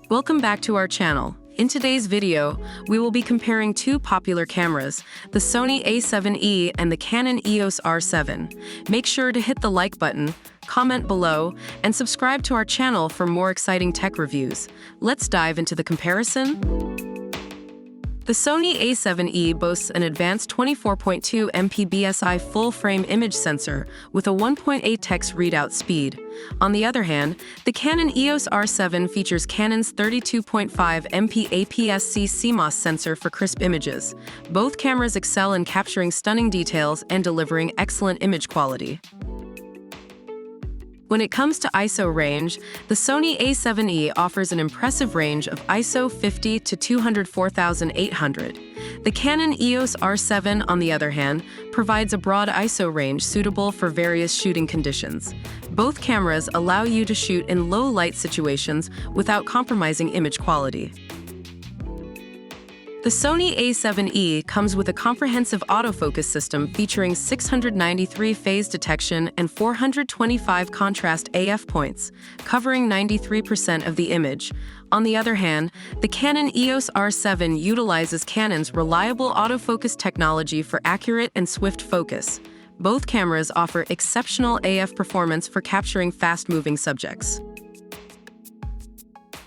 Welcome back to our channel. In today's video, we will be comparing two popular cameras, the Sony a7E and the Canon EOS R7. Make sure to hit the like button, comment below, and subscribe to our channel for more exciting tech reviews. Let's dive into the comparison. The Sony a7E boasts an advanced 24.2 MP BSI full-frame image sensor with a 1.8x readout speed. On the other hand, the Canon EOS R7 features Canon's 32.5 MP APS-C CMOS sensor for crisp images. Both cameras excel in capturing stunning details and delivering excellent image quality. When it comes to ISO range, the Sony a7E offers an impressive range of ISO 50 to 204,800. The Canon EOS R7, on the other hand, provides a broad ISO range suitable for various shooting conditions. Both cameras allow you to shoot in low light situations without compromising image quality. The Sony a7E comes with a comprehensive autofocus system featuring 693 phase detection and 425 contrast AF points, covering 93% of the image. On the other hand, the Canon EOS R7 utilizes Canon's reliable autofocus technology for accurate and swift focus. Both cameras offer exceptional AF performance for capturing fast-moving subjects.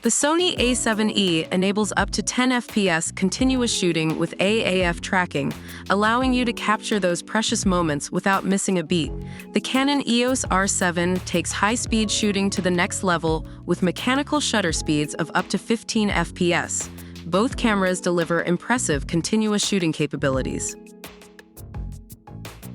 The Sony a7E enables up to 10 FPS continuous shooting with AAF tracking, allowing you to capture those precious moments without missing a beat. The Canon EOS R7 takes high-speed shooting to the next level with mechanical shutter speeds of up to 15 FPS. Both cameras deliver impressive continuous shooting capabilities.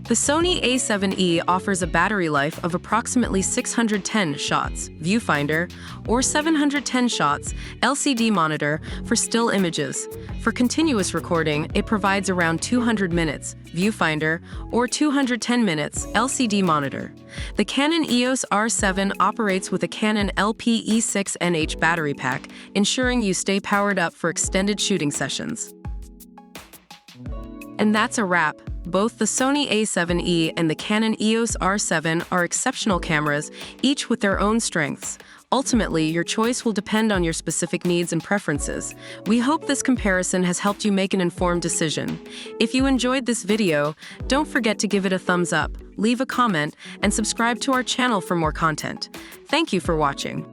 The Sony a7E offers a battery life of approximately 610 shots, viewfinder, or 710 shots, LCD monitor, for still images. For continuous recording, it provides around 200 minutes, viewfinder, or 210 minutes, LCD monitor. The Canon EOS R7 operates with a Canon LPE6NH battery pack, ensuring you stay powered up for extended shooting sessions. And that's a wrap. Both the Sony a7E and the Canon EOS R7 are exceptional cameras, each with their own strengths. Ultimately, your choice will depend on your specific needs and preferences. We hope this comparison has helped you make an informed decision. If you enjoyed this video, don't forget to give it a thumbs up, leave a comment, and subscribe to our channel for more content. Thank you for watching.